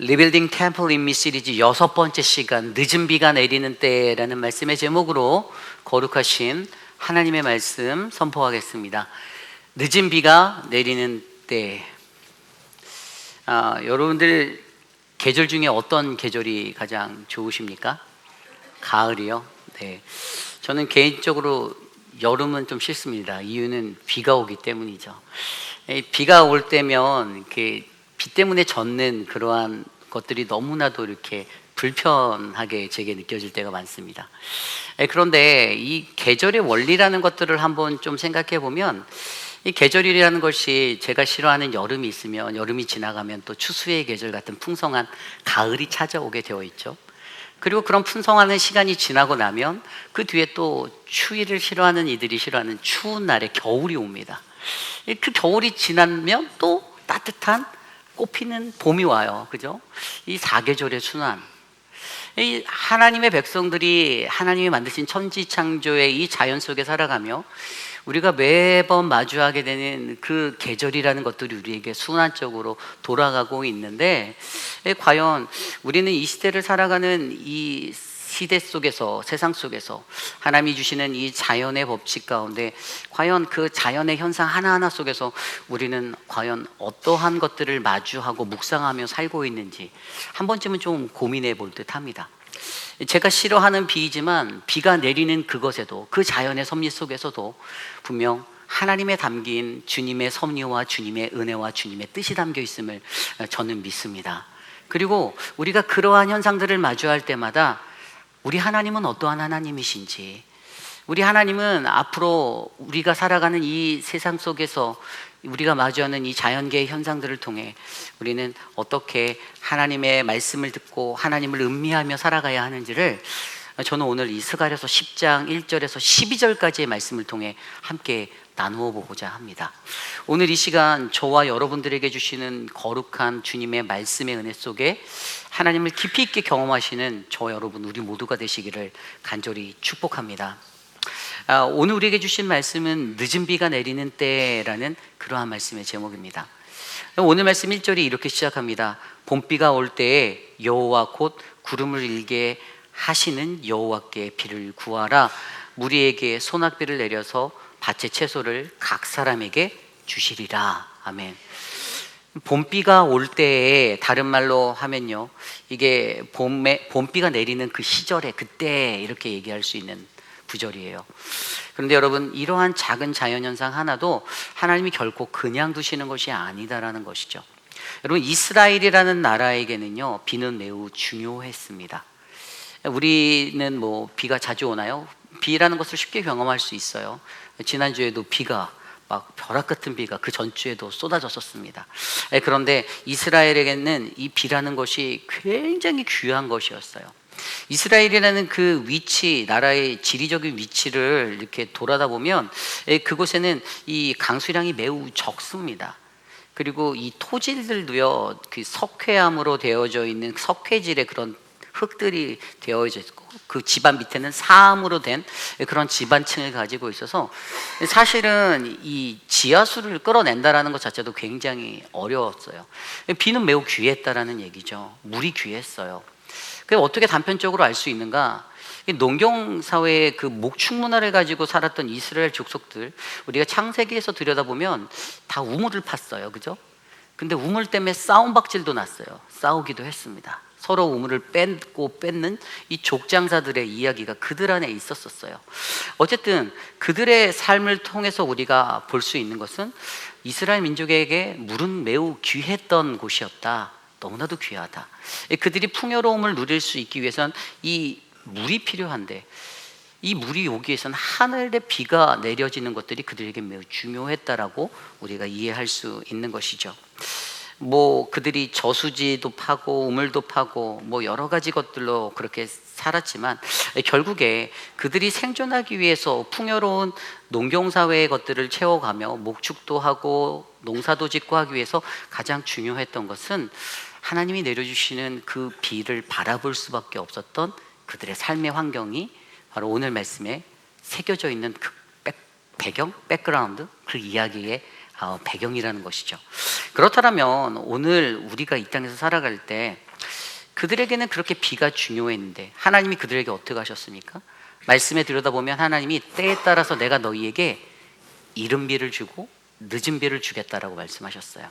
리빌딩 템플 인 미 시리즈 6번째 시간, 늦은 비가 내리는 때라는 말씀의 제목으로 거룩하신 하나님의 말씀 선포하겠습니다. 늦은 비가 내리는 때. 여러분들 계절 중에 어떤 계절이 가장 좋으십니까? 가을이요? 네. 저는 개인적으로 여름은 좀 싫습니다. 이유는 비가 오기 때문이죠. 비가 올 때면 이렇게 비 때문에 젖는 그러한 것들이 너무나도 이렇게 불편하게 제게 느껴질 때가 많습니다. 그런데 이 계절의 원리라는 것들을 한번 좀 생각해 보면, 이 계절이라는 것이 제가 싫어하는 여름이 있으면 여름이 지나가면 또 추수의 계절 같은 풍성한 가을이 찾아오게 되어 있죠. 그리고 그런 풍성한 시간이 지나고 나면 그 뒤에 또 추위를 싫어하는 이들이 싫어하는 추운 날에 겨울이 옵니다. 그 겨울이 지나면 또 따뜻한 꽃피는 봄이 와요. 그죠? 이 사계절의 순환. 이 하나님의 백성들이 하나님이 만드신 천지 창조의 이 자연 속에 살아가며 우리가 매번 마주하게 되는 그 계절이라는 것들이 우리에게 순환적으로 돌아가고 있는데, 과연 우리는 이 시대를 살아가는 이 시대 속에서, 세상 속에서 하나님이 주시는 이 자연의 법칙 가운데 과연 그 자연의 현상 하나하나 속에서 우리는 과연 어떠한 것들을 마주하고 묵상하며 살고 있는지 한 번쯤은 좀 고민해 볼 듯 합니다. 제가 싫어하는 비이지만 비가 내리는 그것에도, 그 자연의 섭리 속에서도 분명 하나님의 담긴 주님의 섭리와 주님의 은혜와 주님의 뜻이 담겨 있음을 저는 믿습니다. 그리고 우리가 그러한 현상들을 마주할 때마다 우리 하나님은 어떠한 하나님이신지, 우리 하나님은 앞으로 우리가 살아가는 이 세상 속에서 우리가 마주하는 이 자연계의 현상들을 통해 우리는 어떻게 하나님의 말씀을 듣고 하나님을 음미하며 살아가야 하는지를 저는 오늘 이 스가랴서 10장 1절에서 12절까지의 말씀을 통해 함께 나누어 보고자 합니다. 오늘 이 시간 저와 여러분들에게 주시는 거룩한 주님의 말씀의 은혜 속에 하나님을 깊이 있게 경험하시는 저 여러분, 우리 모두가 되시기를 간절히 축복합니다. 오늘 우리에게 주신 말씀은 늦은 비가 내리는 때라는 그러한 말씀의 제목입니다. 오늘 말씀 1절이 이렇게 시작합니다. 봄비가 올 때에 여호와 곧 구름을 일게 하시는 여호와께 비를 구하라. 무리에게 소낙비를 내려서 밭의 채소를 각 사람에게 주시리라. 아멘. 봄비가 올 때에, 다른 말로 하면요, 이게 봄비가 내리는 그 시절에, 그때 이렇게 얘기할 수 있는 구절이에요. 그런데 여러분, 이러한 작은 자연현상 하나도 하나님이 결코 그냥 두시는 것이 아니다라는 것이죠. 여러분, 이스라엘이라는 나라에게는요, 비는 매우 중요했습니다. 우리는 뭐 비가 자주 오나요? 비라는 것을 쉽게 경험할 수 있어요. 지난주에도 비가 막 벼락 같은 비가 그 전주에도 쏟아졌었습니다. 그런데 이스라엘에게는 이 비라는 것이 굉장히 귀한 것이었어요. 이스라엘이라는 그 위치, 나라의 지리적인 위치를 이렇게 돌아다 보면 그곳에는 이 강수량이 매우 적습니다. 그리고 이 토질들도요, 그 석회암으로 되어져 있는 석회질의 그런 흙들이 되어져 있고, 그 집안 밑에는 사암으로 된 그런 집안층을 가지고 있어서 사실은 이 지하수를 끌어낸다라는 것 자체도 굉장히 어려웠어요. 비는 매우 귀했다라는 얘기죠. 물이 귀했어요. 그게 어떻게 단편적으로 알 수 있는가? 농경 사회의 그 목축 문화를 가지고 살았던 이스라엘 족속들, 우리가 창세기에서 들여다보면 다 우물을 팠어요, 그죠? 근데 우물 때문에 싸움박질도 났어요. 싸우기도 했습니다. 서로 우물을 뺏고 뺏는 이 족장사들의 이야기가 그들 안에 있었어요. 어쨌든 그들의 삶을 통해서 우리가 볼 수 있는 것은 이스라엘 민족에게 물은 매우 귀했던 곳이었다. 너무나도 귀하다. 그들이 풍요로움을 누릴 수 있기 위해서는 이 물이 필요한데, 이 물이 오기 위해서는 하늘의 비가 내려지는 것들이 그들에게 매우 중요했다라고 우리가 이해할 수 있는 것이죠. 뭐 그들이 저수지도 파고 우물도 파고 뭐 여러 가지 것들로 그렇게 살았지만, 결국에 그들이 생존하기 위해서 풍요로운 농경사회의 것들을 채워가며 목축도 하고 농사도 짓고 하기 위해서 가장 중요했던 것은 하나님이 내려주시는 그 비를 바라볼 수밖에 없었던 그들의 삶의 환경이 바로 오늘 말씀에 새겨져 있는 그 배경, 백그라운드, 그 이야기의 배경이라는 것이죠. 그렇다면 오늘 우리가 이 땅에서 살아갈 때 그들에게는 그렇게 비가 중요했는데 하나님이 그들에게 어떻게 하셨습니까? 말씀에 들여다보면 하나님이 때에 따라서 내가 너희에게 이른 비를 주고 늦은 비를 주겠다라고 말씀하셨어요.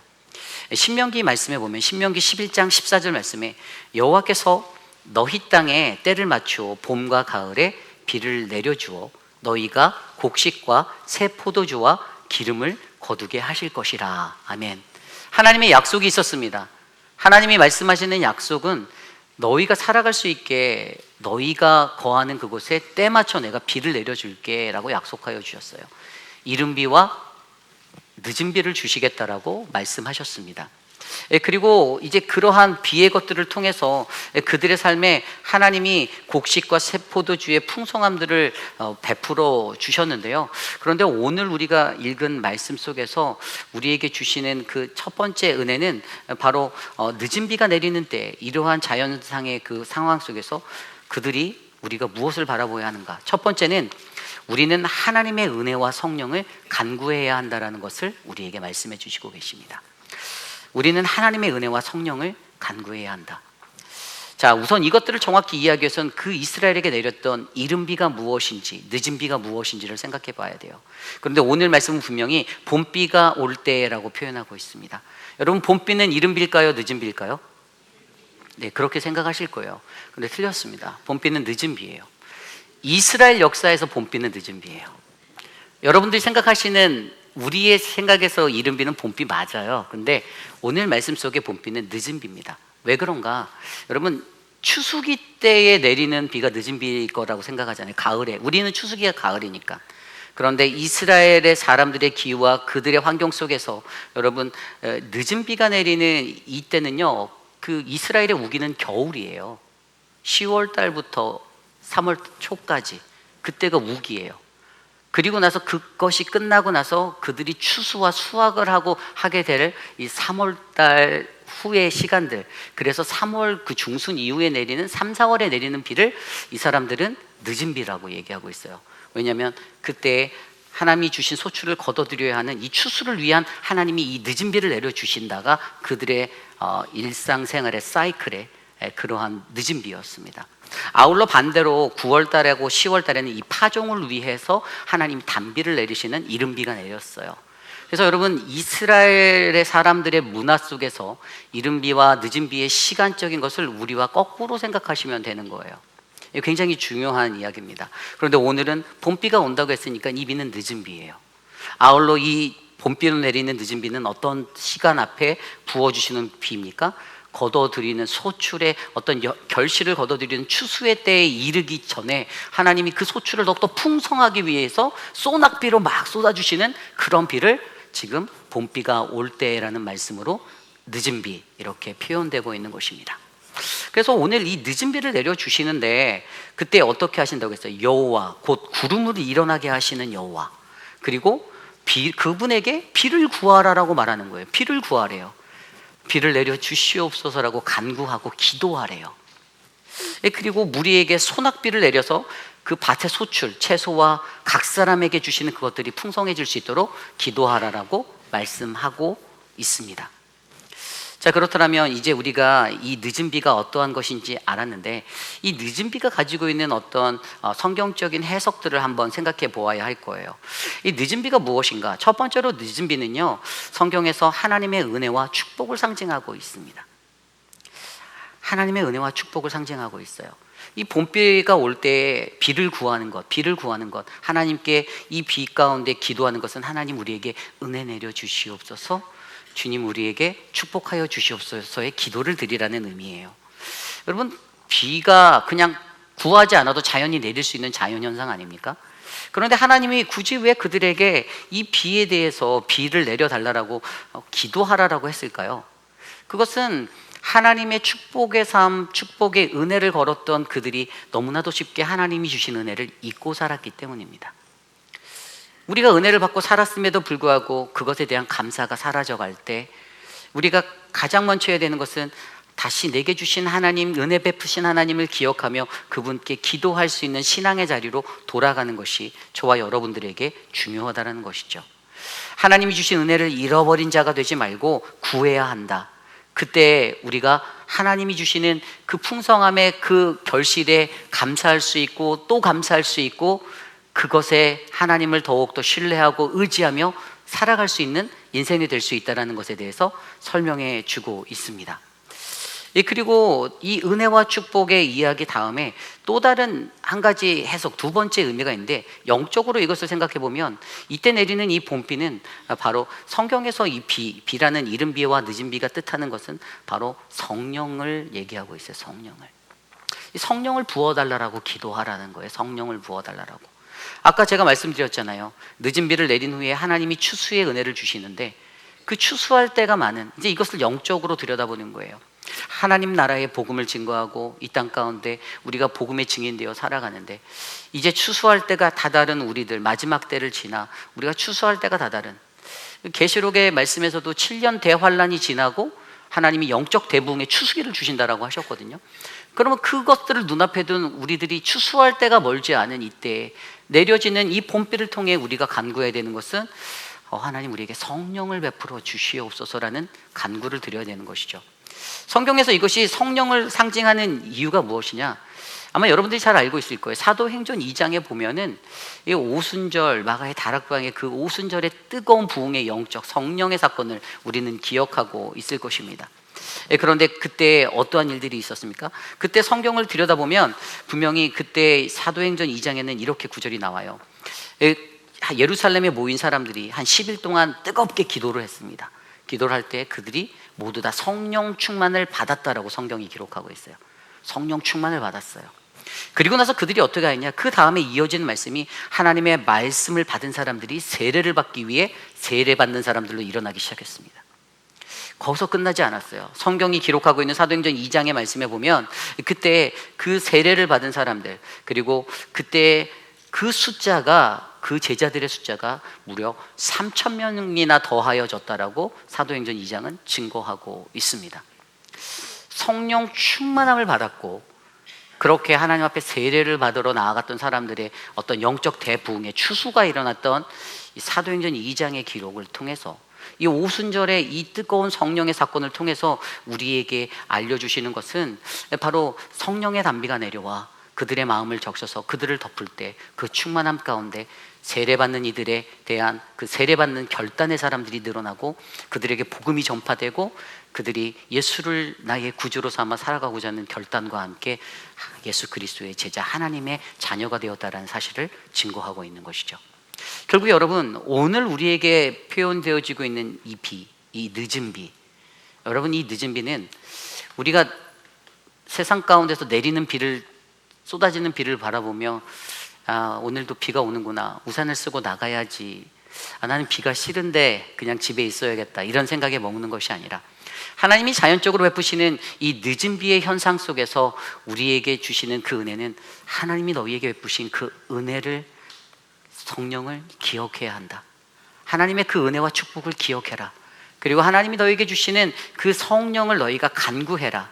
신명기 말씀에 보면 신명기 11장 14절 말씀에 여호와께서 너희 땅에 때를 맞추어 봄과 가을에 비를 내려주어 너희가 곡식과 새 포도주와 기름을 거두게 하실 것이라. 아멘. 하나님의 약속이 있었습니다. 하나님이 말씀하시는 약속은 너희가 살아갈 수 있게 너희가 거하는 그곳에 때 맞춰 내가 비를 내려줄게 라고 약속하여 주셨어요. 이른 비와 늦은 비를 주시겠다라고 말씀하셨습니다. 그리고 이제 그러한 비의 것들을 통해서 그들의 삶에 하나님이 곡식과 새 포도주의 풍성함들을 베풀어 주셨는데요. 그런데 오늘 우리가 읽은 말씀 속에서 우리에게 주시는 그 첫 번째 은혜는 바로 늦은 비가 내리는 때 이러한 자연상의 그 상황 속에서 그들이 우리가 무엇을 바라보아야 하는가? 첫 번째는 우리는 하나님의 은혜와 성령을 간구해야 한다는 것을 우리에게 말씀해 주시고 계십니다. 우리는 하나님의 은혜와 성령을 간구해야 한다. 자, 우선 이것들을 정확히 이해하기 위해서는 그 이스라엘에게 내렸던 이른 비가 무엇인지 늦은 비가 무엇인지를 생각해 봐야 돼요. 그런데 오늘 말씀은 분명히 봄비가 올 때라고 표현하고 있습니다. 여러분, 봄비는 이른 비일까요? 늦은 비일까요? 네, 그렇게 생각하실 거예요. 그런데 틀렸습니다. 봄비는 늦은 비예요. 이스라엘 역사에서 봄비는 늦은 비예요. 여러분들이 생각하시는 우리의 생각에서 이른 비는 봄비 맞아요. 근데 오늘 말씀 속의 봄비는 늦은 비입니다. 왜 그런가? 여러분, 추수기 때에 내리는 비가 늦은 비일 거라고 생각하잖아요. 가을에. 우리는 추수기가 가을이니까. 그런데 이스라엘의 사람들의 기후와 그들의 환경 속에서 여러분, 늦은 비가 내리는 이때는요, 그 이스라엘의 우기는 겨울이에요. 10월 달부터 3월 초까지 그때가 우기예요. 그리고 나서 그것이 끝나고 나서 그들이 추수와 수확을 하게 될 이 3월 달 후의 시간들, 그래서 3월 그 중순 이후에 내리는 3, 4월에 내리는 비를 이 사람들은 늦은 비라고 얘기하고 있어요. 왜냐하면 그때 하나님이 주신 소출을 거둬들여야 하는 이 추수를 위한 하나님이 이 늦은 비를 내려주신다가 그들의 일상생활의 사이클에 그러한 늦은 비였습니다. 아울러 반대로 9월 달하고 10월 달에는 이 파종을 위해서 하나님이 단비를 내리시는 이른 비가 내렸어요. 그래서 여러분, 이스라엘의 사람들의 문화 속에서 이른 비와 늦은 비의 시간적인 것을 우리와 거꾸로 생각하시면 되는 거예요. 굉장히 중요한 이야기입니다. 그런데 오늘은 봄비가 온다고 했으니까 이 비는 늦은 비예요. 아울러 이 봄비로 내리는 늦은 비는 어떤 시간 앞에 부어주시는 비입니까? 거둬들이는 소출의 어떤 결실을 거둬들이는 추수의 때에 이르기 전에 하나님이 그 소출을 더욱더 풍성하기 위해서 소낙비로 막 쏟아주시는 그런 비를 지금 봄비가 올 때라는 말씀으로 늦은 비 이렇게 표현되고 있는 것입니다. 그래서 오늘 이 늦은 비를 내려주시는데 그때 어떻게 하신다고 했어요? 여호와, 곧 구름을 일어나게 하시는 여호와, 그리고 그분에게 비를 구하라라고 말하는 거예요. 비를 구하래요. 비를 내려 주시옵소서라고 간구하고 기도하래요. 그리고 무리에게 소낙비를 내려서 그 밭의 소출, 채소와 각 사람에게 주시는 그것들이 풍성해질 수 있도록 기도하라라고 말씀하고 있습니다. 자, 그렇다면 이제 우리가 이 늦은 비가 어떠한 것인지 알았는데 이 늦은 비가 가지고 있는 어떤 성경적인 해석들을 한번 생각해 보아야 할 거예요. 이 늦은 비가 무엇인가? 첫 번째로 늦은 비는요, 성경에서 하나님의 은혜와 축복을 상징하고 있습니다. 하나님의 은혜와 축복을 상징하고 있어요. 이 봄비가 올 때 비를 구하는 것, 하나님께 이 비 가운데 기도하는 것은 하나님 우리에게 은혜 내려 주시옵소서, 주님 우리에게 축복하여 주시옵소서의 기도를 드리라는 의미예요. 여러분, 비가 그냥 구하지 않아도 자연히 내릴 수 있는 자연현상 아닙니까? 그런데 하나님이 굳이 왜 그들에게 이 비에 대해서 비를 내려달라고 기도하라라고 했을까요? 그것은 하나님의 축복의 삶, 축복의 은혜를 걸었던 그들이 너무나도 쉽게 하나님이 주신 은혜를 잊고 살았기 때문입니다. 우리가 은혜를 받고 살았음에도 불구하고 그것에 대한 감사가 사라져갈 때 우리가 가장 먼저 해야 되는 것은 다시 내게 주신 하나님, 은혜 베푸신 하나님을 기억하며 그분께 기도할 수 있는 신앙의 자리로 돌아가는 것이 저와 여러분들에게 중요하다는 것이죠. 하나님이 주신 은혜를 잃어버린 자가 되지 말고 구해야 한다. 그때 우리가 하나님이 주시는 그 풍성함의 그 결실에 감사할 수 있고 또 감사할 수 있고 그것에 하나님을 더욱더 신뢰하고 의지하며 살아갈 수 있는 인생이 될 수 있다는 것에 대해서 설명해 주고 있습니다. 그리고 이 은혜와 축복의 이야기 다음에 또 다른 한 가지 해석, 두 번째 의미가 있는데, 영적으로 이것을 생각해 보면 이때 내리는 이 봄비는 바로 성경에서 이 비라는 이른 비와 늦은 비가 뜻하는 것은 바로 성령을 얘기하고 있어요. 성령을 부어달라고 기도하라는 거예요. 성령을 부어달라고. 아까 제가 말씀드렸잖아요. 늦은 비를 내린 후에 하나님이 추수의 은혜를 주시는데, 그 추수할 때가 많은, 이제 이것을 영적으로 들여다보는 거예요. 하나님 나라의 복음을 증거하고 이 땅 가운데 우리가 복음의 증인되어 살아가는데, 이제 추수할 때가 다다른 우리들, 마지막 때를 지나 우리가 추수할 때가 다다른, 계시록의 말씀에서도 7년 대환란이 지나고 하나님이 영적 대부흥의 추수기를 주신다라고 하셨거든요. 그러면 그것들을 눈앞에 둔 우리들이 추수할 때가 멀지 않은 이때에 내려지는 이 봄비를 통해 우리가 간구해야 되는 것은 하나님 우리에게 성령을 베풀어 주시옵소서라는 간구를 드려야 되는 것이죠. 성경에서 이것이 성령을 상징하는 이유가 무엇이냐? 아마 여러분들이 잘 알고 있을 거예요. 사도행전 2장에 보면은 이 오순절, 마가의 다락방의 그 오순절의 뜨거운 부흥의 영적 성령의 사건을 우리는 기억하고 있을 것입니다. 그런데 그때 어떠한 일들이 있었습니까? 그때 성경을 들여다보면 분명히 그때 사도행전 2장에는 이렇게 구절이 나와요. 예루살렘에 모인 사람들이 한 10일 동안 뜨겁게 기도를 했습니다. 기도를 할 때 그들이 모두 다 성령 충만을 받았다라고 성경이 기록하고 있어요. 성령 충만을 받았어요. 그리고 나서 그들이 어떻게 했냐? 그 다음에 이어지는 말씀이 하나님의 말씀을 받은 사람들이 세례를 받기 위해 세례받는 사람들로 일어나기 시작했습니다. 거기서 끝나지 않았어요. 성경이 기록하고 있는 사도행전 2장의 말씀에 보면 그때 그 세례를 받은 사람들, 그리고 그때 그 숫자가, 그 제자들의 숫자가 무려 3,000명이나 더하여졌다라고 사도행전 2장은 증거하고 있습니다. 성령 충만함을 받았고 그렇게 하나님 앞에 세례를 받으러 나아갔던 사람들의 어떤 영적 대부흥의 추수가 일어났던 이 사도행전 2장의 기록을 통해서, 이 오순절의 이 뜨거운 성령의 사건을 통해서 우리에게 알려주시는 것은 바로 성령의 단비가 내려와 그들의 마음을 적셔서 그들을 덮을 때 그 충만함 가운데 세례받는 이들에 대한 그 세례받는 결단의 사람들이 늘어나고 그들에게 복음이 전파되고 그들이 예수를 나의 구주로 삼아 살아가고자 하는 결단과 함께 예수 그리스도의 제자, 하나님의 자녀가 되었다라는 사실을 증거하고 있는 것이죠. 결국 여러분, 오늘 우리에게 표현되어지고 있는 이 비, 이 늦은 비, 여러분, 이 늦은 비는 우리가 세상 가운데서 내리는 비를, 쏟아지는 비를 바라보며 오늘도 비가 오는구나, 우산을 쓰고 나가야지, 나는 비가 싫은데 그냥 집에 있어야겠다, 이런 생각에 머무는 것이 아니라 하나님이 자연적으로 베푸시는 이 늦은 비의 현상 속에서 우리에게 주시는 그 은혜는, 하나님이 너희에게 베푸신 그 은혜를, 성령을 기억해야 한다. 하나님의 그 은혜와 축복을 기억해라. 그리고 하나님이 너희에게 주시는 그 성령을 너희가 간구해라.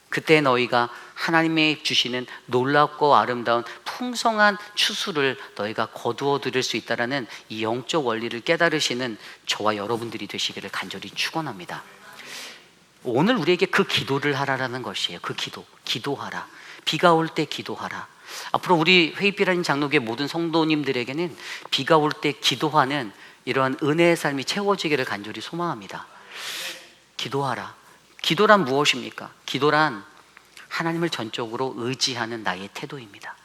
그때 너희가 하나님의 주시는 놀랍고 아름다운 풍성한 추수를 너희가 거두어 들을 수 있다라는 이 영적 원리를 깨달으시는 저와 여러분들이 되시기를 간절히 축원합니다. 오늘 우리에게 그 기도를 하라라는 것이에요. 그 기도하라. 비가 올 때 기도하라. 앞으로 우리 회의비라는 장로교의 모든 성도님들에게는 비가 올 때 기도하는 이러한 은혜의 삶이 채워지기를 간절히 소망합니다. 기도하라. 기도란 무엇입니까? 기도란 하나님을 전적으로 의지하는 나의 태도입니다.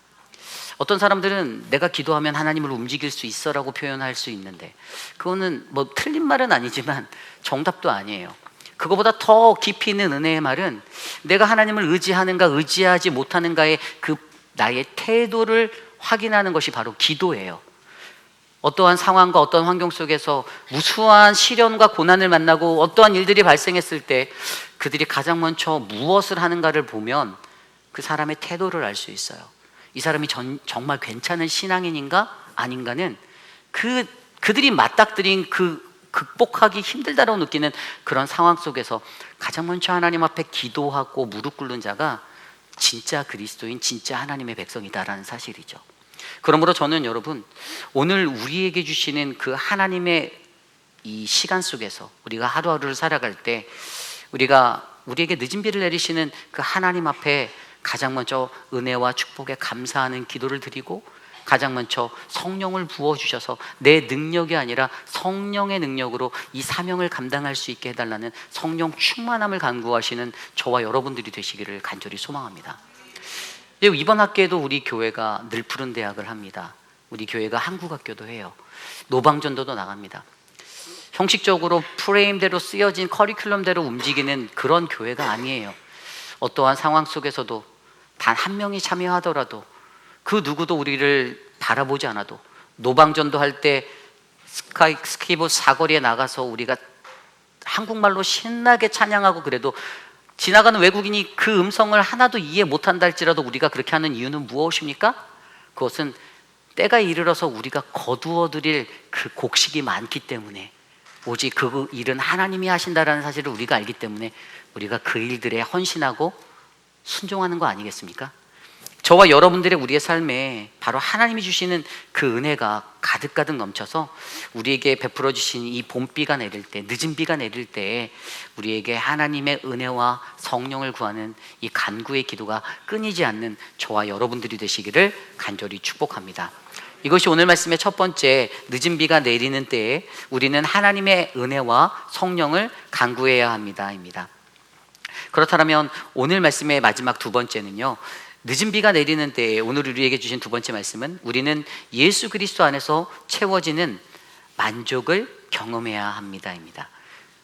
어떤 사람들은 내가 기도하면 하나님을 움직일 수 있어라고 표현할 수 있는데, 그거는 뭐 틀린 말은 아니지만 정답도 아니에요. 그거보다 더 깊이 있는 은혜의 말은 내가 하나님을 의지하는가 의지하지 못하는가의 그 나의 태도를 확인하는 것이 바로 기도예요. 어떠한 상황과 어떠한 환경 속에서 무수한 시련과 고난을 만나고 어떠한 일들이 발생했을 때 그들이 가장 먼저 무엇을 하는가를 보면 그 사람의 태도를 알 수 있어요. 이 사람이 정말 괜찮은 신앙인인가 아닌가는 그들이 맞닥뜨린 그 극복하기 힘들다고 느끼는 그런 상황 속에서 가장 먼저 하나님 앞에 기도하고 무릎 꿇는 자가 진짜 그리스도인, 진짜 하나님의 백성이다라는 사실이죠. 그러므로 저는 여러분, 오늘 우리에게 주시는 그 하나님의 이 시간 속에서 우리가 하루하루를 살아갈 때 우리가 우리에게 늦은 비를 내리시는 그 하나님 앞에 가장 먼저 은혜와 축복에 감사하는 기도를 드리고, 가장 먼저 성령을 부어주셔서 내 능력이 아니라 성령의 능력으로 이 사명을 감당할 수 있게 해달라는 성령 충만함을 간구하시는 저와 여러분들이 되시기를 간절히 소망합니다. 이번 학기에도 우리 교회가 늘 푸른 대학을 합니다. 우리 교회가 한국학교도 해요. 노방전도도 나갑니다. 형식적으로 프레임대로 쓰여진 커리큘럼대로 움직이는 그런 교회가 아니에요. 어떠한 상황 속에서도 단 한 명이 참여하더라도 그 누구도 우리를 바라보지 않아도, 노방전도 할 때 스키보 사거리에 나가서 우리가 한국말로 신나게 찬양하고, 그래도 지나가는 외국인이 그 음성을 하나도 이해 못한다 할지라도 우리가 그렇게 하는 이유는 무엇입니까? 그것은 때가 이르러서 우리가 거두어드릴 그 곡식이 많기 때문에, 오직 그 일은 하나님이 하신다라는 사실을 우리가 알기 때문에 우리가 그 일들에 헌신하고 순종하는 거 아니겠습니까? 저와 여러분들의 우리의 삶에 바로 하나님이 주시는 그 은혜가 가득가득 넘쳐서 우리에게 베풀어 주신 이 봄비가 내릴 때, 늦은 비가 내릴 때 우리에게 하나님의 은혜와 성령을 구하는 이 간구의 기도가 끊이지 않는 저와 여러분들이 되시기를 간절히 축복합니다. 이것이 오늘 말씀의 첫 번째, 늦은 비가 내리는 때에 우리는 하나님의 은혜와 성령을 간구해야 합니다입니다. 그렇다면 오늘 말씀의 마지막 두 번째는요, 늦은 비가 내리는 때에 오늘 우리에게 주신 두 번째 말씀은 우리는 예수 그리스도 안에서 채워지는 만족을 경험해야 합니다입니다.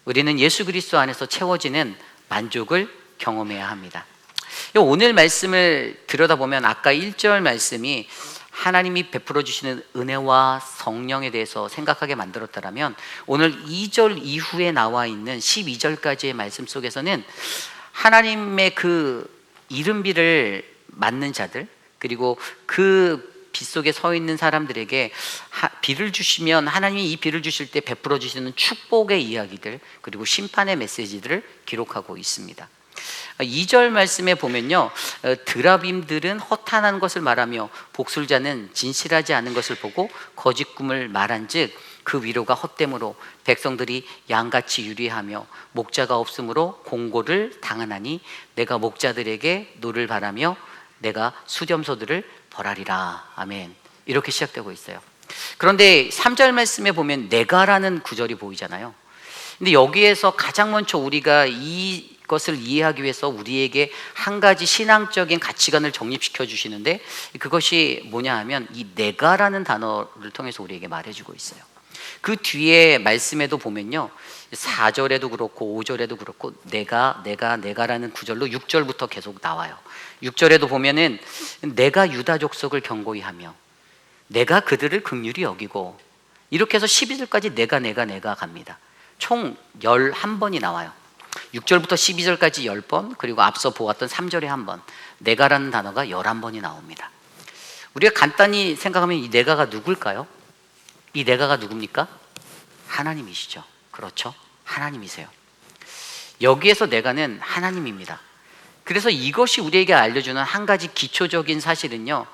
우리는 예수 그리스도 안에서 채워지는 만족을 경험해야 합니다. 오늘 말씀을 들여다보면 아까 1절 말씀이 하나님이 베풀어 주시는 은혜와 성령에 대해서 생각하게 만들었다면, 오늘 2절 이후에 나와 있는 12절까지의 말씀 속에서는 하나님의 그 이른비를 맞는 자들, 그리고 그 빛 속에 서 있는 사람들에게 비를 주시면 하나님이 이 비를 주실 때 베풀어 주시는 축복의 이야기들, 그리고 심판의 메시지들을 기록하고 있습니다. 2절 말씀에 보면요, 드라빔들은 허탄한 것을 말하며 복술자는 진실하지 않은 것을 보고 거짓 꿈을 말한즉 그 위로가 헛됨으로 백성들이 양같이 유리하며 목자가 없으므로 공고를 당하나니 내가 목자들에게 노를 바라며 내가 수렴소들을 벌하리라. 아멘. 이렇게 시작되고 있어요. 그런데 3절 말씀에 보면 내가라는 구절이 보이잖아요. 근데 여기에서 가장 먼저 우리가 이것을 이해하기 위해서 우리에게 한 가지 신앙적인 가치관을 정립시켜 주시는데, 그것이 뭐냐 하면 이 내가라는 단어를 통해서 우리에게 말해주고 있어요. 그 뒤에 말씀에도 보면요, 4절에도 그렇고 5절에도 그렇고 내가라는 구절로 6절부터 계속 나와요. 6절에도 보면은 내가 유다 족속을 경고히 하며 내가 그들을 긍휼히 여기고, 이렇게 해서 12절까지 내가 갑니다. 총 11번이 나와요. 6절부터 12절까지 10번, 그리고 앞서 보았던 3절에 한 번, 내가라는 단어가 11번이 나옵니다. 우리가 간단히 생각하면 이 내가가 누굴까요? 이 내가가 누굽니까? 하나님이시죠. 그렇죠? 하나님이세요. 여기에서 내가는 하나님입니다. 그래서 이것이 우리에게 알려주는 한 가지 기초적인 사실은요,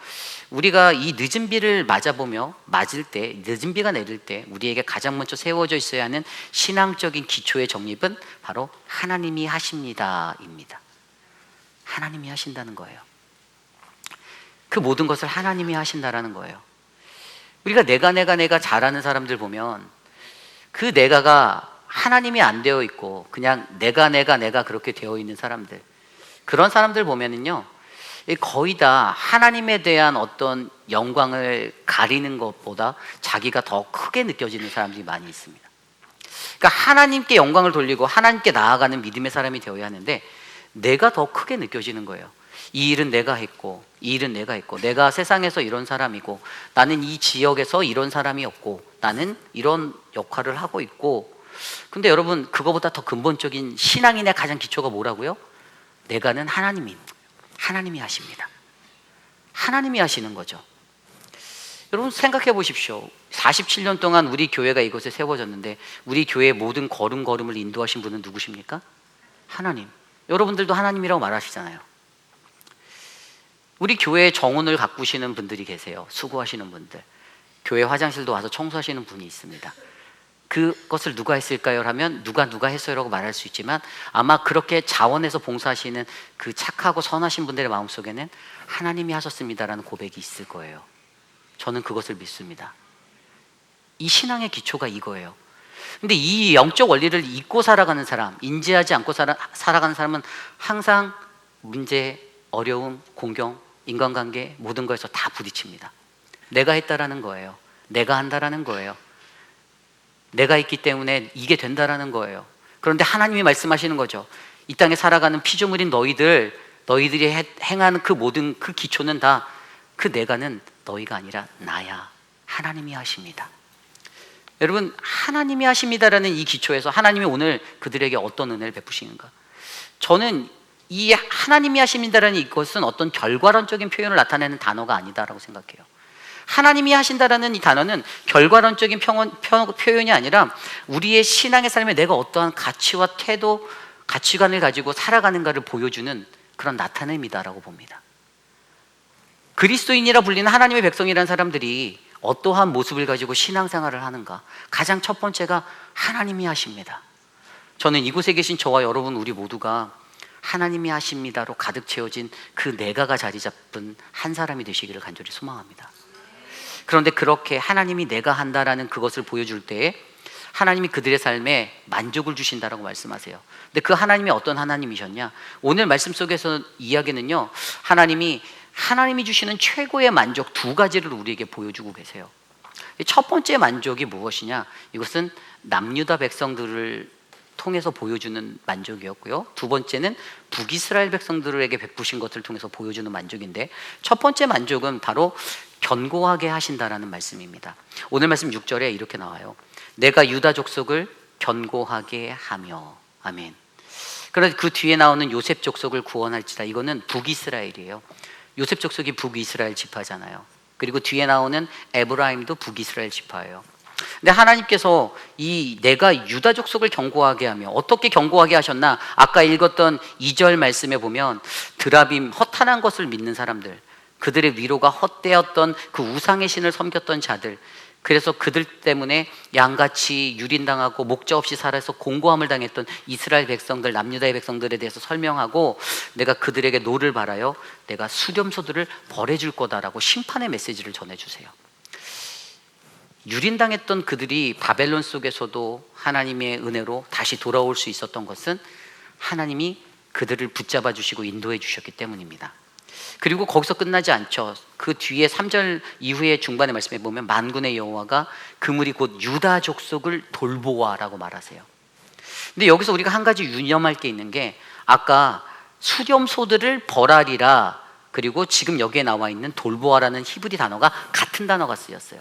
우리가 이 늦은 비를 맞을 때, 늦은 비가 내릴 때 우리에게 가장 먼저 세워져 있어야 하는 신앙적인 기초의 정립은 바로 하나님이 하십니다입니다. 하나님이 하신다는 거예요. 그 모든 것을 하나님이 하신다라는 거예요. 우리가 내가 잘하는 사람들 보면 그 내가가 하나님이 안 되어 있고 그냥 내가 그렇게 되어 있는 사람들, 그런 사람들 보면은요, 거의 다 하나님에 대한 어떤 영광을 가리는 것보다 자기가 더 크게 느껴지는 사람들이 많이 있습니다. 그러니까 하나님께 영광을 돌리고 하나님께 나아가는 믿음의 사람이 되어야 하는데 내가 더 크게 느껴지는 거예요. 이 일은 내가 했고, 이 일은 내가 했고, 내가 세상에서 이런 사람이고, 나는 이 지역에서 이런 사람이었고, 나는 이런 역할을 하고 있고. 근데 여러분, 그거보다 더 근본적인 신앙인의 가장 기초가 뭐라고요? 내가는 하나님이 하십니다. 하나님이 하시는 거죠. 여러분 생각해 보십시오. 47년 동안 우리 교회가 이곳에 세워졌는데 우리 교회의 모든 걸음걸음을 인도하신 분은 누구십니까? 하나님. 여러분들도 하나님이라고 말하시잖아요. 우리 교회에 정원을 가꾸시는 분들이 계세요. 수고하시는 분들. 교회 화장실도 와서 청소하시는 분이 있습니다. 그것을 누가 했을까요? 하면 누가 했어요라고 말할 수 있지만 아마 그렇게 자원해서 봉사하시는 그 착하고 선하신 분들의 마음속에는 하나님이 하셨습니다라는 고백이 있을 거예요. 저는 그것을 믿습니다. 이 신앙의 기초가 이거예요. 근데 이 영적 원리를 잊고 살아가는 사람, 인지하지 않고 살아가는 사람은 항상 문제, 어려움, 공경, 인간관계 모든 거에서 다 부딪힙니다. 내가 했다라는 거예요. 내가 한다라는 거예요. 내가 있기 때문에 이게 된다라는 거예요. 그런데 하나님이 말씀하시는 거죠. 이 땅에 살아가는 피조물인 너희들이 행하는 그 모든 그 기초는 다 그 내가는 너희가 아니라 나야. 하나님이 하십니다. 여러분, 하나님이 하십니다라는 이 기초에서 하나님이 오늘 그들에게 어떤 은혜를 베푸시는가? 저는 이 하나님이 하십니다라는 이것은 어떤 결과론적인 표현을 나타내는 단어가 아니다라고 생각해요. 하나님이 하신다라는 이 단어는 결과론적인 표현이 아니라 우리의 신앙의 삶에 내가 어떠한 가치와 태도, 가치관을 가지고 살아가는가를 보여주는 그런 나타냄이다라고 봅니다. 그리스도인이라 불리는 하나님의 백성이라는 사람들이 어떠한 모습을 가지고 신앙생활을 하는가? 가장 첫 번째가 하나님이 하십니다. 저는 이곳에 계신 저와 여러분 우리 모두가 하나님이 하십니다로 가득 채워진 그 내가가 자리 잡은 한 사람이 되시기를 간절히 소망합니다. 그런데 그렇게 하나님이 내가 한다라는 그것을 보여줄 때에 하나님이 그들의 삶에 만족을 주신다라고 말씀하세요. 근데 그 하나님이 어떤 하나님이셨냐? 오늘 말씀 속에서 이야기는요, 하나님이 주시는 최고의 만족 두 가지를 우리에게 보여주고 계세요. 첫 번째 만족이 무엇이냐? 이것은 남유다 백성들을 통해서 보여주는 만족이었고요. 두 번째는 북이스라엘 백성들에게 베푸신 것을 통해서 보여주는 만족인데, 첫 번째 만족은 바로 견고하게 하신다라는 말씀입니다. 오늘 말씀 6절에 이렇게 나와요. 내가 유다 족속을 견고하게 하며. 아멘. 그런데 그 뒤에 나오는 요셉 족속을 구원할지다. 이거는 북이스라엘이에요. 요셉 족속이 북이스라엘 지파잖아요. 그리고 뒤에 나오는 에브라임도 북이스라엘 지파예요. 근데 하나님께서 내가 유다 족속을 견고하게 하며, 어떻게 견고하게 하셨나? 아까 읽었던 2절 말씀에 보면 드라빔, 허탄한 것을 믿는 사람들, 그들의 위로가 헛되었던 그 우상의 신을 섬겼던 자들, 그래서 그들 때문에 양같이 유린당하고 목자 없이 살아서 공고함을 당했던 이스라엘 백성들, 남유다의 백성들에 대해서 설명하고, 내가 그들에게 노를 바라여 내가 수렴소들을 벌해줄 거다라고 심판의 메시지를 전해주세요. 유린당했던 그들이 바벨론 속에서도 하나님의 은혜로 다시 돌아올 수 있었던 것은 하나님이 그들을 붙잡아 주시고 인도해 주셨기 때문입니다. 그리고 거기서 끝나지 않죠. 그 뒤에 3절 이후에 중반의 말씀에 보면 만군의 여호와가 그물이 곧 유다 족속을 돌보아라고 말하세요. 근데 여기서 우리가 한 가지 유념할 게 있는 게, 아까 수렴소들을 벌하리라, 그리고 지금 여기에 나와 있는 돌보아라는 히브리 단어가 같은 단어가 쓰였어요.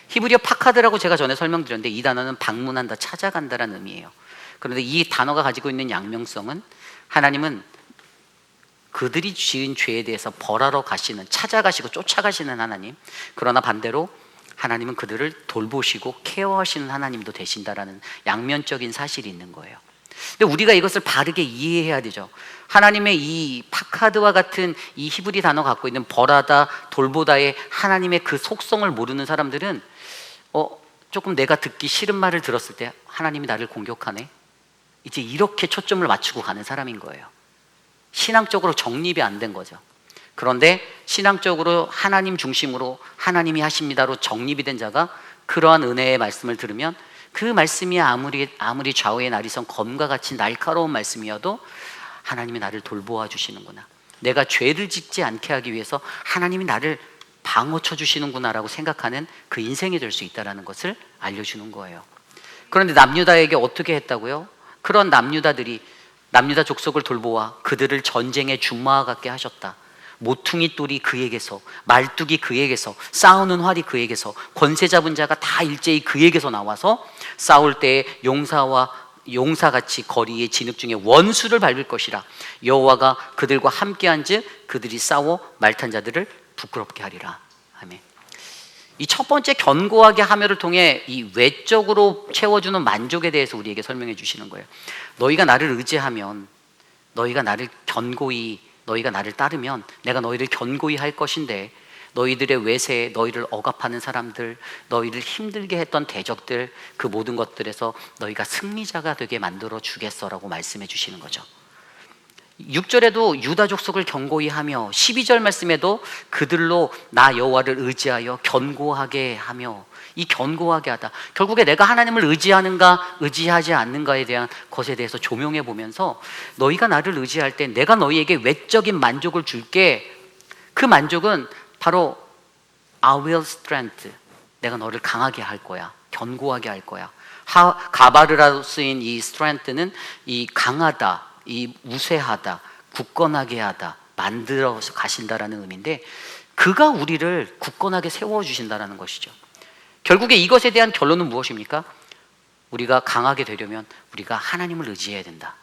히브리어 파카드라고 제가 전에 설명드렸는데, 이 단어는 방문한다, 찾아간다라는 의미예요. 그런데 이 단어가 가지고 있는 양명성은, 하나님은 그들이 지은 죄에 대해서 벌하러 가시는, 찾아가시고 쫓아가시는 하나님, 그러나 반대로 하나님은 그들을 돌보시고 케어하시는 하나님도 되신다라는 양면적인 사실이 있는 거예요. 근데 우리가 이것을 바르게 이해해야 되죠. 하나님의 이 파카드와 같은 이 히브리 단어가 갖고 있는 벌하다, 돌보다의 하나님의 그 속성을 모르는 사람들은 조금 내가 듣기 싫은 말을 들었을 때 하나님이 나를 공격하네, 이제 이렇게 초점을 맞추고 가는 사람인 거예요. 신앙적으로 정립이 안 된 거죠. 그런데 신앙적으로 하나님 중심으로 하나님이 하십니다로 정립이 된 자가 그러한 은혜의 말씀을 들으면, 그 말씀이 아무리 좌우의 날이선 검과 같이 날카로운 말씀이어도 하나님이 나를 돌보아 주시는구나, 내가 죄를 짓지 않게 하기 위해서 하나님이 나를 방어 쳐주시는구나라고 생각하는 그 인생이 될 수 있다는 것을 알려주는 거예요. 그런데 남유다에게 어떻게 했다고요? 그런 남유다 족속을 돌보아 그들을 전쟁의 준마와 같게 하셨다. 모퉁이 돌이 그에게서, 말뚝이 그에게서, 싸우는 활이 그에게서, 권세 잡은 자가 다 일제히 그에게서 나와서 싸울 때에 용사같이 거리의 진흙 중에 원수를 밟을 것이라. 여호와가 그들과 함께한즉 그들이 싸워 말탄 자들을 부끄럽게 하리라. 아멘. 이 첫 번째 견고하게 하며를 통해 이 외적으로 채워주는 만족에 대해서 우리에게 설명해 주시는 거예요. 너희가 나를 의지하면, 너희가 나를 따르면 내가 너희를 견고히 할 것인데, 너희들의 외세에 너희를 억압하는 사람들, 너희를 힘들게 했던 대적들, 그 모든 것들에서 너희가 승리자가 되게 만들어 주겠어라고 말씀해 주시는 거죠. 6절에도 유다 족속을 경고히 하며 12절 말씀에도 그들로 나 여호와를 의지하여 견고하게 하며, 이 견고하게 하다, 결국에 내가 하나님을 의지하는가 의지하지 않는가에 대한 것에 대해서 조명해 보면서 너희가 나를 의지할 때 내가 너희에게 외적인 만족을 줄게. 그 만족은 바로 I will strength, 내가 너를 강하게 할 거야, 견고하게 할 거야. 가바르라고 쓰인 이 strength는 이 강하다, 이 우세하다, 굳건하게 하다, 만들어서 가신다라는 의미인데, 그가 우리를 굳건하게 세워주신다라는 것이죠. 결국에 이것에 대한 결론은 무엇입니까? 우리가 강하게 되려면 우리가 하나님을 의지해야 된다.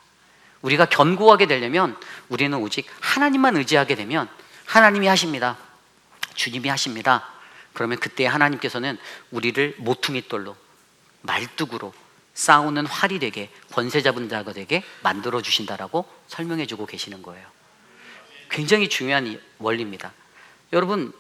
우리가 견고하게 되려면 우리는 오직 하나님만 의지하게 되면 하나님이 하십니다. 주님이 하십니다. 그러면 그때 하나님께서는 우리를 모퉁이돌로, 말뚝으로, 싸우는 활이 되게, 권세 잡은 자가 되게 만들어 주신다라고 설명해 주고 계시는 거예요. 굉장히 중요한 원리입니다. 여러분,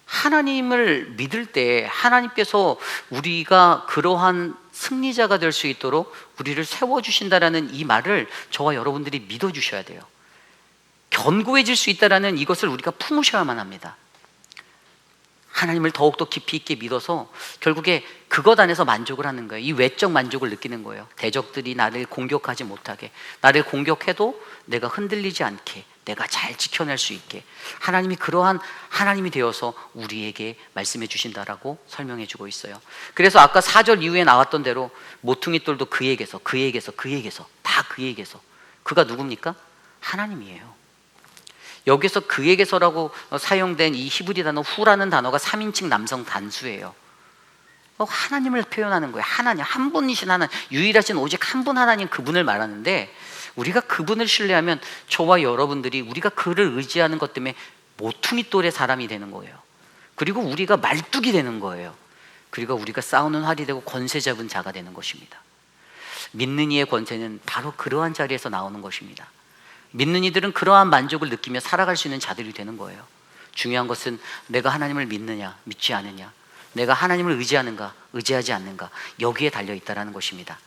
하나님을 믿을 때 하나님께서 우리가 그러한 승리자가 될 수 있도록 우리를 세워주신다라는 이 말을 저와 여러분들이 믿어주셔야 돼요. 견고해질 수 있다라는 이것을 우리가 품으셔야만 합니다. 하나님을 더욱더 깊이 있게 믿어서 결국에 그것 안에서 만족을 하는 거예요. 이 외적 만족을 느끼는 거예요. 대적들이 나를 공격하지 못하게, 나를 공격해도 내가 흔들리지 않게, 내가 잘 지켜낼 수 있게 하나님이 그러한 하나님이 되어서 우리에게 말씀해 주신다라고 설명해 주고 있어요. 그래서 아까 4절 이후에 나왔던 대로 모퉁이돌도 그에게서, 그에게서, 그에게서, 다 그에게서. 그가 누굽니까? 하나님이에요. 여기서 그에게서라고 사용된 이 히브리 단어 후라는 단어가 3인칭 남성 단수예요. 하나님을 표현하는 거예요. 하나님, 한 분이신 하나님, 유일하신 오직 한 분 하나님, 그분을 말하는데, 우리가 그분을 신뢰하면 저와 여러분들이 우리가 그를 의지하는 것 때문에 모퉁이돌의 사람이 되는 거예요. 그리고 우리가 말뚝이 되는 거예요. 그리고 우리가 싸우는 활이 되고 권세 잡은 자가 되는 것입니다. 믿는 이의 권세는 바로 그러한 자리에서 나오는 것입니다. 믿는 이들은 그러한 만족을 느끼며 살아갈 수 있는 자들이 되는 거예요. 중요한 것은 내가 하나님을 믿느냐 믿지 않느냐, 내가 하나님을 의지하는가 의지하지 않는가, 여기에 달려있다는 것입니다.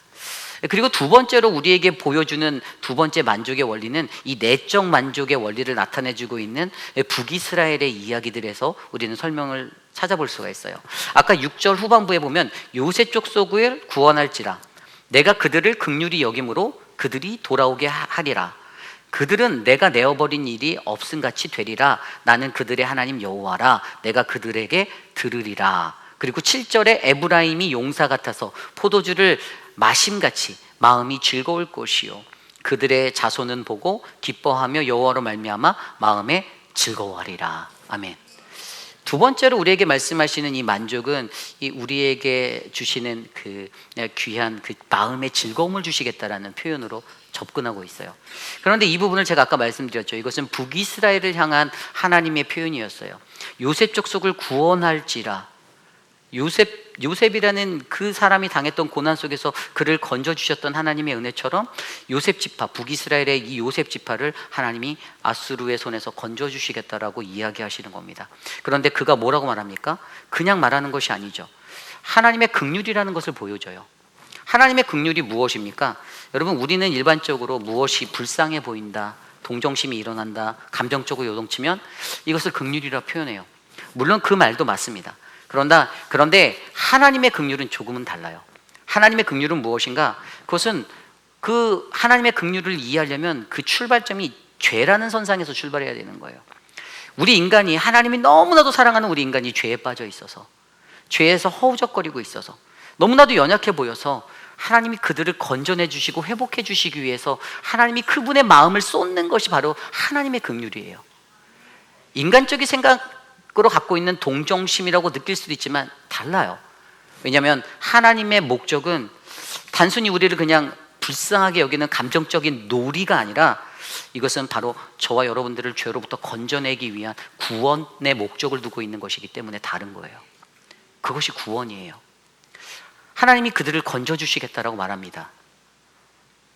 그리고 두 번째로 우리에게 보여주는 두 번째 만족의 원리는 이 내적 만족의 원리를 나타내주고 있는 북이스라엘의 이야기들에서 우리는 설명을 찾아볼 수가 있어요. 아까 6절 후반부에 보면 요셉 족속을 구원할지라 내가 그들을 긍휼히 여김으로 그들이 돌아오게 하리라. 그들은 내가 내어버린 일이 없음같이 되리라. 나는 그들의 하나님 여호와라. 내가 그들에게 들으리라. 그리고 7절에 에브라임이 용사 같아서 포도주를 마심같이 마음이 즐거울 것이요 그들의 자손은 보고 기뻐하며 여호와로 말미암아 마음에 즐거워하리라. 아멘. 두 번째로 우리에게 말씀하시는 이 만족은 이 우리에게 주시는 그 귀한 그 마음의 즐거움을 주시겠다라는 표현으로 접근하고 있어요. 그런데 이 부분을 제가 아까 말씀드렸죠. 이것은 북이스라엘을 하나님의 표현이었어요. 요셉 족속을 구원할지라. 요셉이라는 그 사람이 당했던 고난 속에서 그를 건져주셨던 하나님의 은혜처럼 요셉 지파, 북이스라엘의 이 요셉 지파를 하나님이 아수르의 손에서 건져주시겠다라고 이야기하시는 겁니다. 그런데 그가 뭐라고 말합니까? 그냥 말하는 것이 아니죠. 하나님의 긍휼이라는 것을 보여줘요. 하나님의 긍휼이 무엇입니까? 여러분, 우리는 일반적으로 무엇이 불쌍해 보인다, 동정심이 일어난다, 감정적으로 요동치면 이것을 긍휼이라 표현해요. 물론 그 말도 맞습니다. 그런데 하나님의 긍휼은 조금은 달라요. 하나님의 긍휼은 무엇인가? 그것은 그 하나님의 긍휼을 이해하려면 그 출발점이 죄라는 선상에서 출발해야 되는 거예요. 우리 인간이, 하나님이 너무나도 사랑하는 우리 인간이 죄에 빠져 있어서, 죄에서 허우적거리고 있어서, 너무나도 연약해 보여서 하나님이 그들을 건져내 주시고 회복해 주시기 위해서 하나님이 그분의 마음을 쏟는 것이 바로 하나님의 긍휼이에요. 인간적인 생각으로 갖고 있는 동정심이라고 느낄 수도 있지만 달라요. 왜냐하면 하나님의 목적은 단순히 우리를 그냥 불쌍하게 여기는 감정적인 놀이가 아니라 이것은 바로 저와 여러분들을 죄로부터 건져내기 위한 구원의 목적을 두고 있는 것이기 때문에 다른 거예요. 그것이 구원이에요. 하나님이 그들을 건져주시겠다라고 말합니다.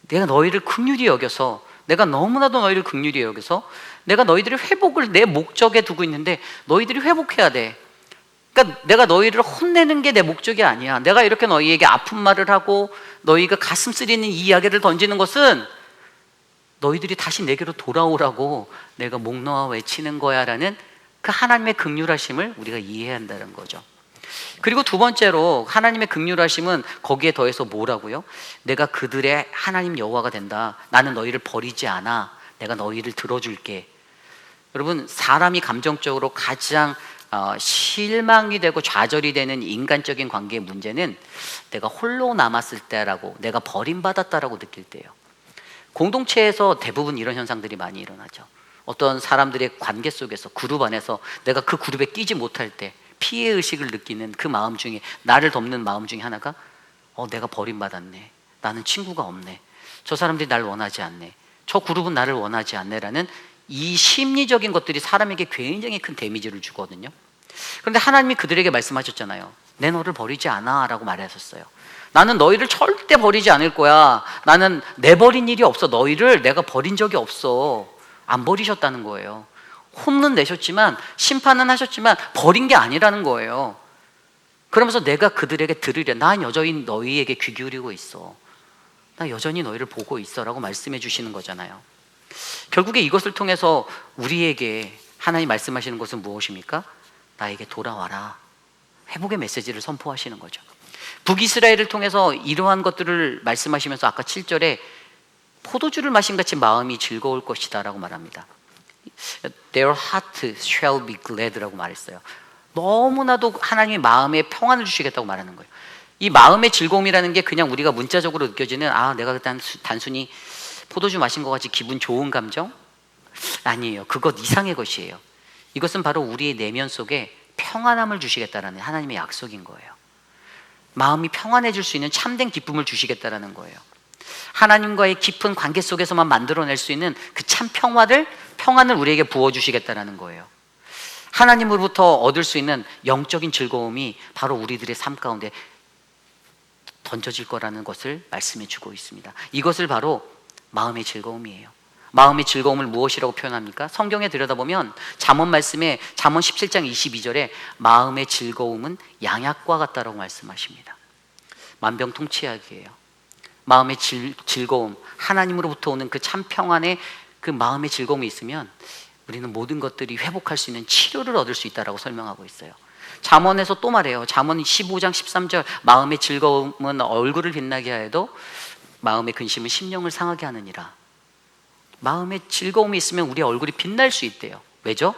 내가 너희를 긍휼히 여겨서 내가 너무나도 너희를 긍휼히 여겨서 내가 너희들의 회복을 내 목적에 두고 있는데 너희들이 회복해야 돼. 그러니까 내가 너희를 혼내는 게 내 목적이 아니야. 내가 이렇게 너희에게 아픈 말을 하고 너희가 가슴 쓰리는 이 이야기를 던지는 것은 너희들이 다시 내게로 돌아오라고 내가 목 놓아 외치는 거야 라는 그 하나님의 긍휼하심을 우리가 이해해야 한다는 거죠. 그리고 두 번째로 하나님의 긍휼하심은 거기에 더해서 뭐라고요? 내가 그들의 하나님 여호와가 된다. 나는 너희를 버리지 않아. 내가 너희를 들어줄게. 여러분, 사람이 감정적으로 가장 실망이 되고 좌절이 되는 인간적인 관계의 문제는 내가 홀로 남았을 때라고, 내가 버림받았다라고 느낄 때예요. 공동체에서 대부분 이런 현상들이 많이 일어나죠. 어떤 사람들의 관계 속에서, 그룹 안에서 내가 그 그룹에 끼지 못할 때 피해의식을 느끼는 그 마음 중에, 나를 덮는 마음 중에 하나가 내가 버림받았네, 나는 친구가 없네, 저 사람들이 날 원하지 않네, 저 그룹은 나를 원하지 않네 라는 이 심리적인 것들이 사람에게 굉장히 큰 데미지를 주거든요. 그런데 하나님이 그들에게 말씀하셨잖아요. 내 너를 버리지 않아 라고 말하셨어요. 나는 너희를 절대 버리지 않을 거야. 나는 내버린 일이 없어. 너희를 내가 버린 적이 없어. 안 버리셨다는 거예요. 혼은 내셨지만, 심판은 하셨지만 버린 게 아니라는 거예요. 그러면서 내가 그들에게 들으려, 난 여전히 너희에게 귀 기울이고 있어, 나 여전히 너희를 보고 있어 라고 말씀해 주시는 거잖아요. 결국에 이것을 통해서 우리에게 하나님 말씀하시는 것은 무엇입니까? 나에게 돌아와라, 회복의 메시지를 선포하시는 거죠. 북이스라엘을 통해서 이러한 것들을 말씀하시면서 아까 7절에 포도주를 마신 같이 마음이 즐거울 것이다 라고 말합니다. Their heart shall be glad라고 말했어요. 너무나도 하나님이 마음에 평안을 주시겠다고 말하는 거예요. 이 마음의 즐거움이라는 게 그냥 우리가 문자적으로 느껴지는 내가 단순히 포도주 마신 것 같이 기분 좋은 감정? 아니에요. 그것 이상의 것이에요. 이것은 바로 우리의 내면 속에 평안함을 주시겠다라는 하나님의 약속인 거예요. 마음이 평안해질 수 있는 참된 기쁨을 주시겠다라는 거예요. 하나님과의 깊은 관계 속에서만 만들어낼 수 있는 그 참 평안을 우리에게 부어주시겠다라는 거예요. 하나님으로부터 얻을 수 있는 영적인 즐거움이 바로 우리들의 삶 가운데 던져질 거라는 것을 말씀해 주고 있습니다. 이것을 바로 마음의 즐거움이에요. 마음의 즐거움을 무엇이라고 표현합니까? 성경에 들여다보면 잠언 말씀에 잠언 17장 22절에 마음의 즐거움은 양약과 같다라고 말씀하십니다. 만병통치약이에요. 마음의 즐거움, 하나님으로부터 오는 그 참 평안의 그 마음의 즐거움이 있으면 우리는 모든 것들이 회복할 수 있는 치료를 얻을 수 있다라고 설명하고 있어요. 잠언에서 또 말해요. 잠언 15장 13절, 마음의 즐거움은 얼굴을 빛나게 하여도 마음의 근심은 심령을 상하게 하느니라. 마음의 즐거움이 있으면 우리 얼굴이 빛날 수 있대요. 왜죠?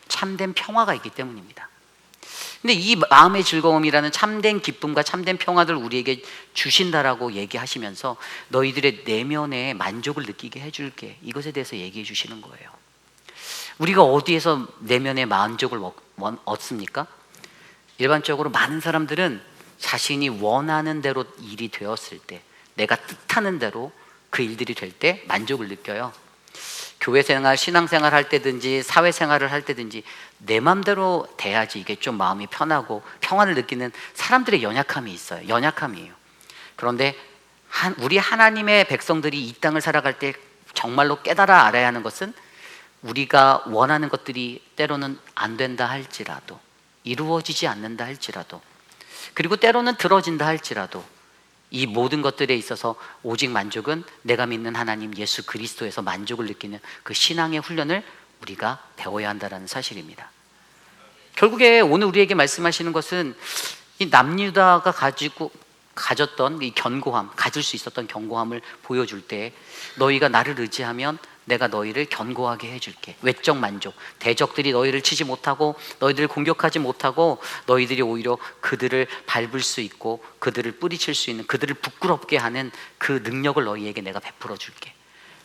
참된 평화가 있기 때문입니다. 근데 이 마음의 즐거움이라는 참된 기쁨과 참된 평화를 우리에게 주신다라고 얘기하시면서 너희들의 내면에 만족을 느끼게 해줄게, 이것에 대해서 얘기해 주시는 거예요. 우리가 어디에서 내면의 만족을 얻습니까? 일반적으로 많은 사람들은 자신이 원하는 대로 일이 되었을 때, 내가 뜻하는 대로 그 일들이 될 때 만족을 느껴요. 교회 생활, 신앙생활 할 때든지 사회생활을 할 때든지 내 맘대로 돼야지 이게 좀 마음이 편하고 평안을 느끼는 사람들의 연약함이 있어요. 연약함이에요. 그런데 우리 하나님의 백성들이 이 땅을 살아갈 때 정말로 깨달아 알아야 하는 것은, 우리가 원하는 것들이 때로는 안 된다 할지라도, 이루어지지 않는다 할지라도, 그리고 때로는 들어진다 할지라도, 이 모든 것들에 있어서 오직 만족은 내가 믿는 하나님 예수 그리스도에서 만족을 느끼는 그 신앙의 훈련을 우리가 배워야 한다는 사실입니다. 결국에 오늘 우리에게 말씀하시는 것은 이 남유다가 가졌던 이 견고함, 가질 수 있었던 견고함을 보여줄 때, 너희가 나를 의지하면 내가 너희를 견고하게 해줄게. 외적 만족, 대적들이 너희를 치지 못하고 너희들을 공격하지 못하고 너희들이 오히려 그들을 밟을 수 있고 그들을 뿌리칠 수 있는, 그들을 부끄럽게 하는 그 능력을 너희에게 내가 베풀어 줄게.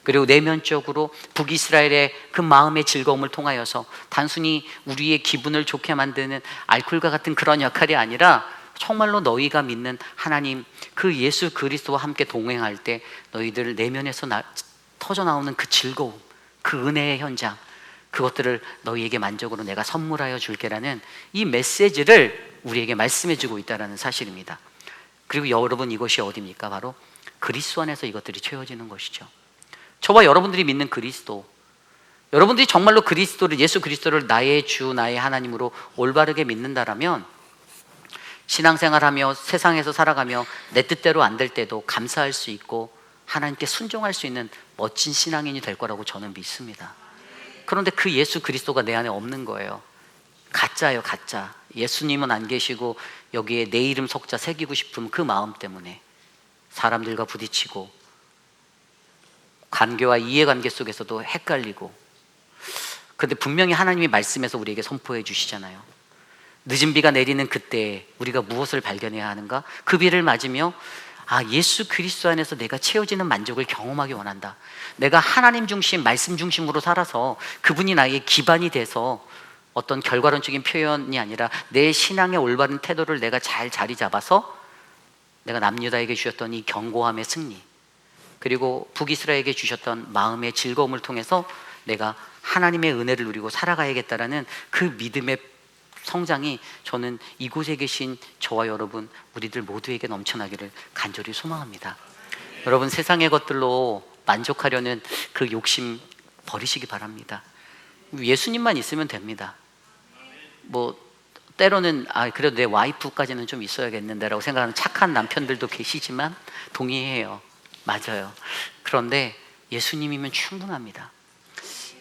그리고 내면적으로 북이스라엘의 그 마음의 즐거움을 통하여서 단순히 우리의 기분을 좋게 만드는 알코올과 같은 그런 역할이 아니라, 정말로 너희가 믿는 하나님 그 예수 그리스도와 함께 동행할 때 너희들 내면에서 터져 나오는 그 즐거움, 그 은혜의 현장, 그것들을 너희에게 만족으로 내가 선물하여 줄게라는 이 메시지를 우리에게 말씀해 주고 있다는 사실입니다. 그리고 여러분, 이것이 어디입니까? 바로 그리스도 안에서 이것들이 채워지는 것이죠. 저와 여러분들이 믿는 그리스도, 여러분들이 정말로 그리스도를, 예수 그리스도를 나의 주, 나의 하나님으로 올바르게 믿는다라면 신앙생활하며 세상에서 살아가며 내 뜻대로 안 될 때도 감사할 수 있고 하나님께 순종할 수 있는 멋진 신앙인이 될 거라고 저는 믿습니다. 그런데 그 예수 그리스도가 내 안에 없는 거예요. 가짜예요, 가짜. 예수님은 안 계시고 여기에 내 이름 석자 새기고 싶은 그 마음 때문에 사람들과 부딪히고 관계와 이해관계 속에서도 헷갈리고. 그런데 분명히 하나님이 말씀에서 우리에게 선포해 주시잖아요. 늦은 비가 내리는 그때 우리가 무엇을 발견해야 하는가? 그 비를 맞으며 예수 그리스도 안에서 내가 채워지는 만족을 경험하기 원한다. 내가 하나님 중심, 말씀 중심으로 살아서 그분이 나의 기반이 돼서 어떤 결과론적인 표현이 아니라 내 신앙의 올바른 태도를 내가 잘 자리 잡아서 내가 남유다에게 주셨던 이 견고함의 승리, 그리고 북이스라엘에게 주셨던 마음의 즐거움을 통해서 내가 하나님의 은혜를 누리고 살아가야겠다라는 그 믿음의 성장이 저는 이곳에 계신 저와 여러분, 우리들 모두에게 넘쳐나기를 간절히 소망합니다. 여러분, 세상의 것들로 만족하려는 그 욕심 버리시기 바랍니다. 예수님만 있으면 됩니다. 때로는 그래도 내 와이프까지는 좀 있어야겠는데 라고 생각하는 착한 남편들도 계시지만 동의해요. 맞아요. 그런데 예수님이면 충분합니다.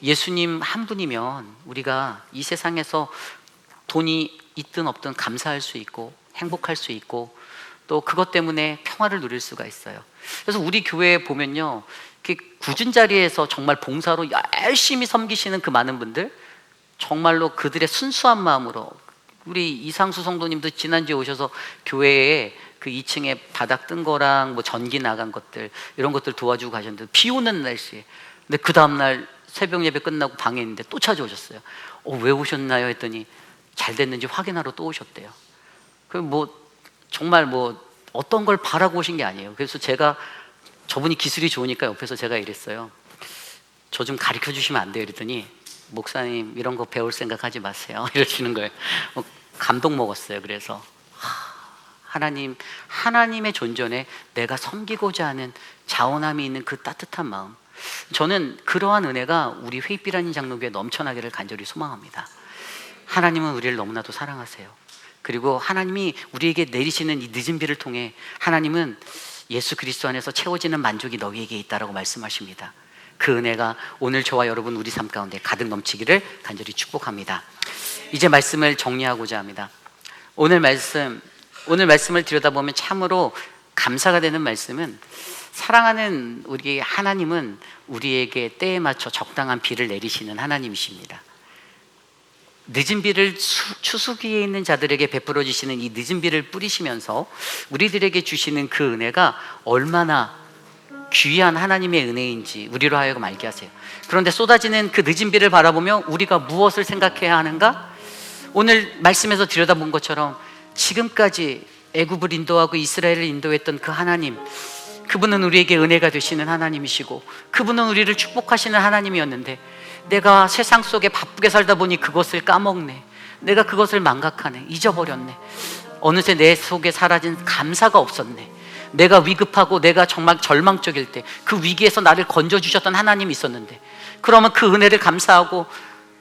예수님 한 분이면 우리가 이 세상에서 돈이 있든 없든 감사할 수 있고 행복할 수 있고 또 그것 때문에 평화를 누릴 수가 있어요. 그래서 우리 교회에 보면요, 굳은 자리에서 정말 봉사로 열심히 섬기시는 그 많은 분들, 정말로 그들의 순수한 마음으로, 우리 이상수 성도님도 지난주에 오셔서 교회에 그 2층에 바닥 뜬 거랑 전기 나간 것들 이런 것들 도와주고 가셨는데 비 오는 날씨에, 근데 그 다음날 새벽 예배 끝나고 방에 있는데 또 찾아오셨어요. 왜 오셨나요? 했더니 잘 됐는지 확인하러 또 오셨대요. 정말 어떤 걸 바라고 오신 게 아니에요. 그래서 저분이 기술이 좋으니까 옆에서 제가 이랬어요. 저 좀 가르쳐 주시면 안 돼요? 이랬더니 목사님 이런 거 배울 생각하지 마세요. 이러시는 거예요. 감동 먹었어요. 그래서 하나님의 존전에 내가 섬기고자 하는 자원함이 있는 그 따뜻한 마음, 저는 그러한 은혜가 우리 회빛비라는 장로교에 넘쳐나기를 간절히 소망합니다. 하나님은 우리를 너무나도 사랑하세요. 그리고 하나님이 우리에게 내리시는 이 늦은 비를 통해 하나님은 예수 그리스도 안에서 채워지는 만족이 너희에게 있다라고 말씀하십니다. 그 은혜가 오늘 저와 여러분 우리 삶 가운데 가득 넘치기를 간절히 축복합니다. 이제 말씀을 정리하고자 합니다. 오늘 말씀을 들여다보면 참으로 감사가 되는 말씀은, 사랑하는 우리 하나님은 우리에게 때에 맞춰 적당한 비를 내리시는 하나님이십니다. 늦은 비를 추수기에 있는 자들에게 베풀어 주시는 이 늦은 비를 뿌리시면서 우리들에게 주시는 그 은혜가 얼마나 귀한 하나님의 은혜인지 우리로 하여금 알게 하세요. 그런데 쏟아지는 그 늦은 비를 바라보며 우리가 무엇을 생각해야 하는가? 오늘 말씀에서 들여다본 것처럼 지금까지 애굽을 인도하고 이스라엘을 인도했던 그 하나님, 그분은 우리에게 은혜가 되시는 하나님이시고 그분은 우리를 축복하시는 하나님이었는데, 내가 세상 속에 바쁘게 살다 보니 그것을 까먹네, 내가 그것을 망각하네, 잊어버렸네, 어느새 내 속에 사라진 감사가 없었네, 내가 위급하고 내가 정말 절망적일 때 그 위기에서 나를 건져주셨던 하나님이 있었는데, 그러면 그 은혜를 감사하고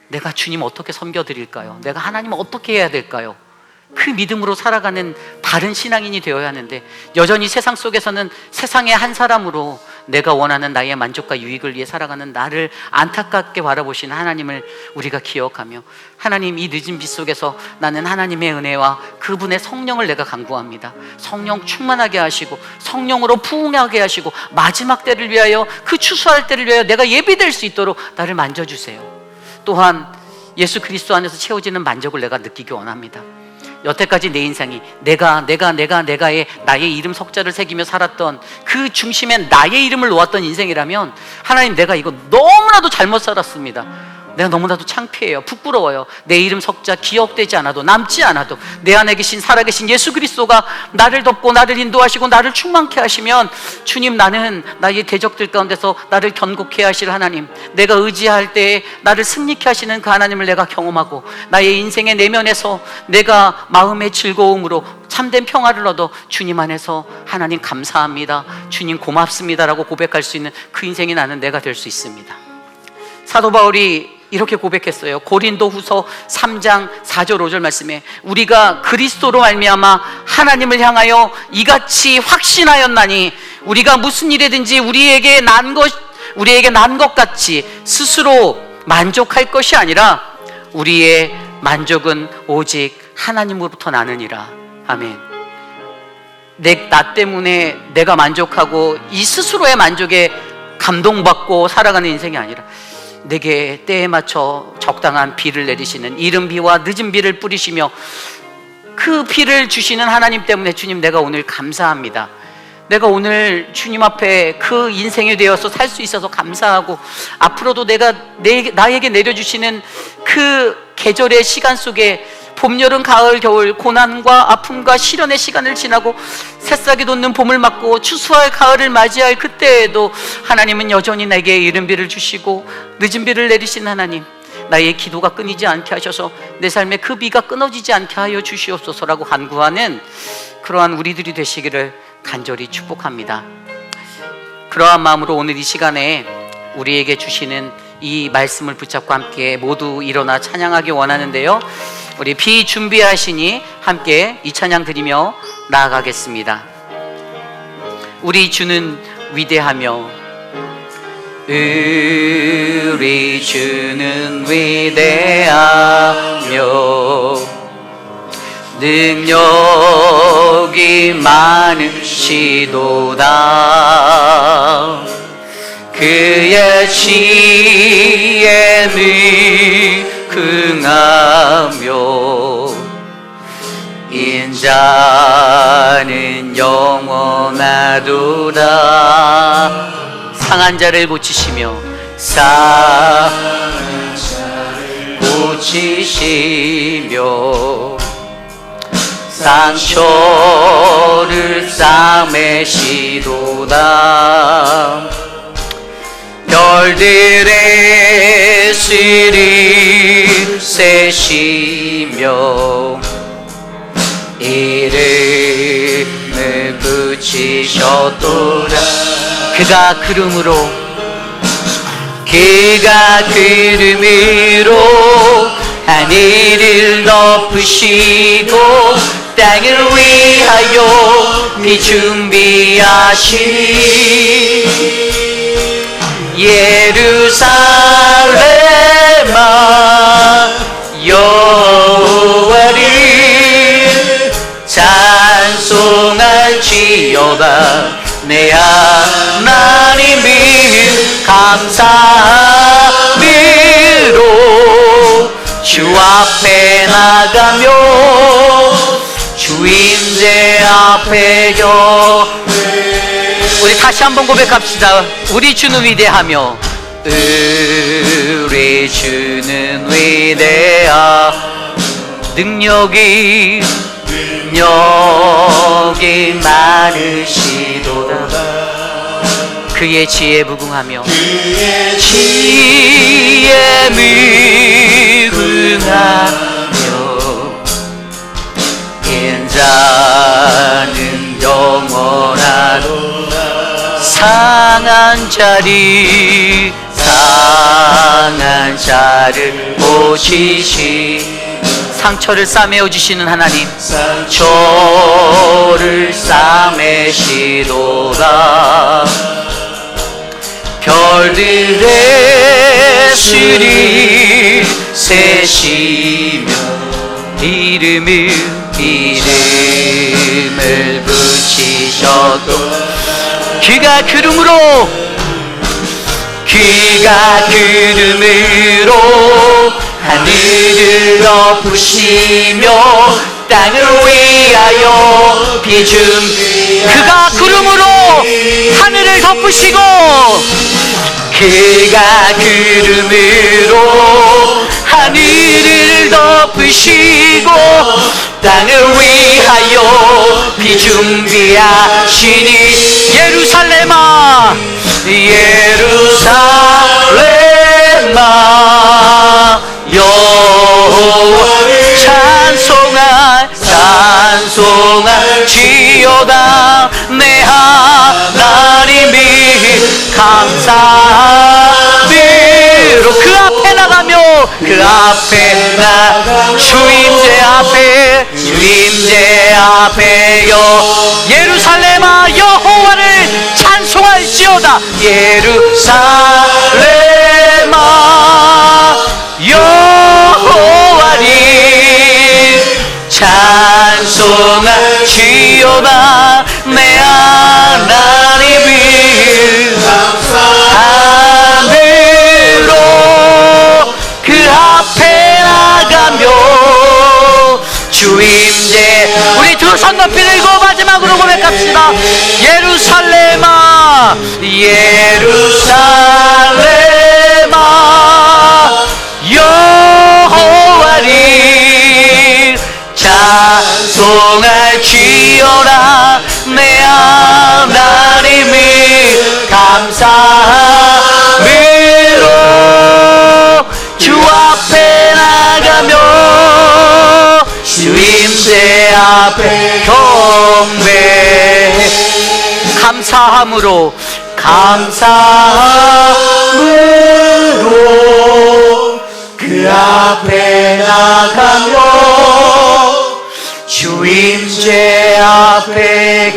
내가 주님 어떻게 섬겨드릴까요? 내가 하나님 어떻게 해야 될까요? 그 믿음으로 살아가는 바른 신앙인이 되어야 하는데, 여전히 세상 속에서는 세상의 한 사람으로 내가 원하는 나의 만족과 유익을 위해 살아가는 나를 안타깝게 바라보시는 하나님을 우리가 기억하며, 하나님, 이 늦은 빛 속에서 나는 하나님의 은혜와 그분의 성령을 내가 간구합니다. 성령 충만하게 하시고 성령으로 부흥하게 하시고 마지막 때를 위하여, 그 추수할 때를 위하여 내가 예비될 수 있도록 나를 만져주세요. 또한 예수 그리스도 안에서 채워지는 만족을 내가 느끼기 원합니다. 여태까지 내 인생이 내가의 나의 이름 석자를 새기며 살았던 그 중심에 나의 이름을 놓았던 인생이라면, 하나님, 내가 이거 너무나도 잘못 살았습니다. 내가 너무나도 창피해요. 부끄러워요. 내 이름 석자 기억되지 않아도, 남지 않아도 내 안에 계신 살아계신 예수 그리스도가 나를 덮고 나를 인도하시고 나를 충만케 하시면, 주님, 나는 나의 대적들 가운데서 나를 견고케 하실 하나님, 내가 의지할 때에 나를 승리케 하시는 그 하나님을 내가 경험하고, 나의 인생의 내면에서 내가 마음의 즐거움으로 참된 평화를 얻어 주님 안에서 하나님 감사합니다, 주님 고맙습니다라고 고백할 수 있는 그 인생이 나는 내가 될 수 있습니다. 사도 바울이 이렇게 고백했어요. 고린도 후서 3장 4절 5절 말씀에 우리가 그리스도로 말미암아 하나님을 향하여 이같이 확신하였나니 우리가 무슨 일이든지 우리에게 난 것 같이 스스로 만족할 것이 아니라 우리의 만족은 오직 하나님으로부터 나느니라. 아멘. 나 때문에 내가 만족하고 이 스스로의 만족에 감동받고 살아가는 인생이 아니라 내게 때에 맞춰 적당한 비를 내리시는 이른 비와 늦은 비를 뿌리시며 그 비를 주시는 하나님 때문에 주님 내가 오늘 감사합니다. 내가 오늘 주님 앞에 그 인생이 되어서 살 수 있어서 감사하고 앞으로도 나에게 내려주시는 그 계절의 시간 속에 봄, 여름, 가을, 겨울 고난과 아픔과 시련의 시간을 지나고 새싹이 돋는 봄을 맞고 추수할 가을을 맞이할 그때에도 하나님은 여전히 내게 이른 비를 주시고 늦은 비를 내리신 하나님, 나의 기도가 끊이지 않게 하셔서 내 삶에 그 비가 끊어지지 않게 하여 주시옵소서라고 간구하는 그러한 우리들이 되시기를 간절히 축복합니다. 그러한 마음으로 오늘 이 시간에 우리에게 주시는 이 말씀을 붙잡고 함께 모두 일어나 찬양하기 원하는데요, 우리 비 준비하시니 함께 이 찬양 드리며 나아가겠습니다. 우리 주는 위대하며 우리 주는 위대하며 능력이 많으시도다. 그의 지혜는 긍하며 인자는 영원하도다. 상한 자를 고치시며 상한 자를 고치시며 상처를 싸매시도다. 별들의 씨를 세시며 이름을 붙이셨도다. 그가 그름으로 하늘을 덮으시고 땅을 위하여 비 준비하시니 예루살렘아 여호와를 찬송할지어다. 내 하나님을 감사함으로 주 앞에 나가며 주 임재 앞에 우리 다시 한번 고백합시다. 우리 주는 위대하며 우리 주는 능력이 많으시도다. 그의 지혜 무궁하며 인자는 영원하도다. 상한 자를 고치시 상처를 싸매어 주시는 하나님, 상처를 싸매시도다. 별들의 수를 세시며 이름을 붙이셔도 그가 그름으로 하늘을 덮으시며 땅을 위하여 그가 구름으로 하늘을 덮으시고 그가 구름으로 하늘을 덮으시고 땅을 위하여 비 준비하시니 예루살렘아 여호와를 찬송할 감사함으로 그 앞에 나가며 그 앞에 나 주임제 앞에요 예루살렘아 여호와를 찬송할지어다 예루살렘아 여호와를 찬송할지어다 내 하나님을 감사함으로 그 앞에 나가며 주임제 우리 두 손 높이 들고 마지막으로 고백합시다. 예루살렘아 예루살렘아 여호와를 찬송할지어다 내 하나님을 감사함으로 주 앞에 나가며 주임새 앞에 경배 감사함으로 그 앞에 나가며 주임새 앞에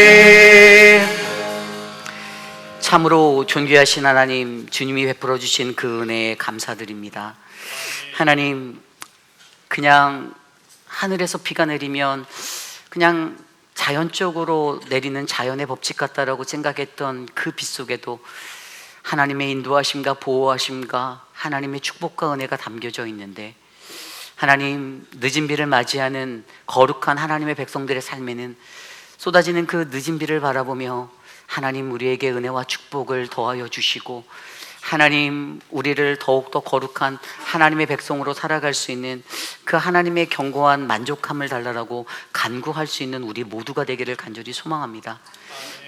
경배 참으로 존귀하신 하나님 주님이 베풀어 주신 그 은혜에 감사드립니다. 하나님 그냥 하늘에서 비가 내리면 그냥 자연적으로 내리는 자연의 법칙 같다라고 생각했던 그 빛 속에도 하나님의 인도하심과 보호하심과 하나님의 축복과 은혜가 담겨져 있는데 하나님 늦은 비를 맞이하는 거룩한 하나님의 백성들의 삶에는 쏟아지는 그 늦은 비를 바라보며 하나님 우리에게 은혜와 축복을 더하여 주시고 하나님 우리를 더욱더 거룩한 하나님의 백성으로 살아갈 수 있는 그 하나님의 견고한 만족함을 달라라고 간구할 수 있는 우리 모두가 되기를 간절히 소망합니다.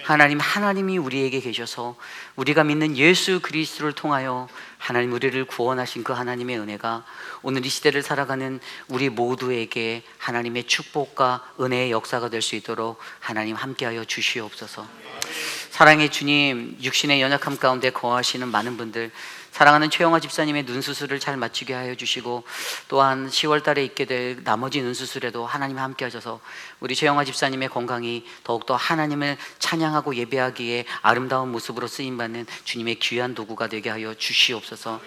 하나님이 우리에게 계셔서 우리가 믿는 예수 그리스도를 통하여 하나님 우리를 구원하신 그 하나님의 은혜가 오늘 이 시대를 살아가는 우리 모두에게 하나님의 축복과 은혜의 역사가 될 수 있도록 하나님 함께하여 주시옵소서. 사랑의 주님, 육신의 연약함 가운데 거하시는 많은 분들, 사랑하는 최영화 집사님의 눈 수술을 잘 마치게 하여 주시고 또한 10월 달에 있게 될 나머지 눈 수술에도 하나님 함께 하셔서 우리 최영화 집사님의 건강이 더욱더 하나님을 찬양하고 예배하기에 아름다운 모습으로 쓰임받는 주님의 귀한 도구가 되게 하여 주시옵소서.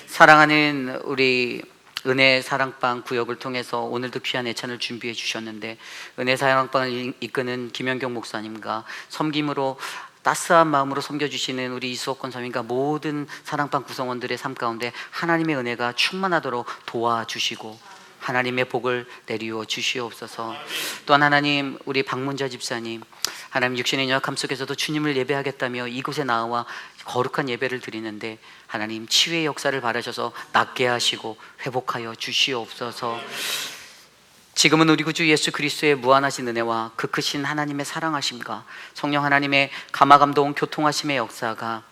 사랑하는 우리 은혜 사랑방 구역을 통해서 오늘도 귀한 애찬을 준비해 주셨는데 은혜 사랑방을 이끄는 김현경 목사님과 섬김으로 따스한 마음으로 섬겨주시는 우리 이수옥 권사님과 모든 사랑방 구성원들의 삶 가운데 하나님의 은혜가 충만하도록 도와주시고 하나님의 복을 내리워 주시옵소서. 또한 하나님 우리 박문자 집사님 하나님 육신의 연약함 속에서도 주님을 예배하겠다며 이곳에 나와 거룩한 예배를 드리는데 하나님 치유의 역사를 바라셔서 낫게 하시고 회복하여 주시옵소서. 지금은 우리 구주 예수 그리스도의 무한하신 은혜와 그 크신 하나님의 사랑하심과 성령 하나님의 감화감동 교통하심의 역사가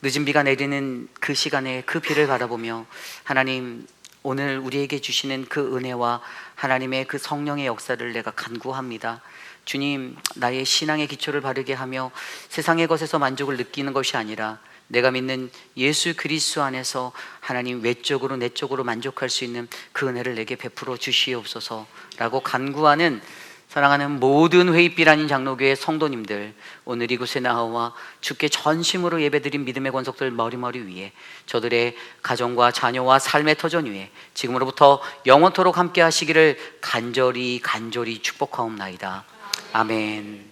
늦은 비가 내리는 그 시간에 그 비를 바라보며 하나님 오늘 우리에게 주시는 그 은혜와 하나님의 그 성령의 역사를 내가 간구합니다. 주님, 나의 신앙의 기초를 바르게 하며 세상의 것에서 만족을 느끼는 것이 아니라 내가 믿는 예수 그리스도 안에서 하나님 외적으로 내적으로 만족할 수 있는 그 은혜를 내게 베풀어 주시옵소서라고 간구하는 사랑하는 모든 회의빛 아닌 장로교회 성도님들, 오늘 이곳에 나와 주께 전심으로 예배드린 믿음의 권속들 머리머리 위에 저들의 가정과 자녀와 삶의 터전 위에 지금으로부터 영원토록 함께 하시기를 간절히 축복하옵나이다. 아멘.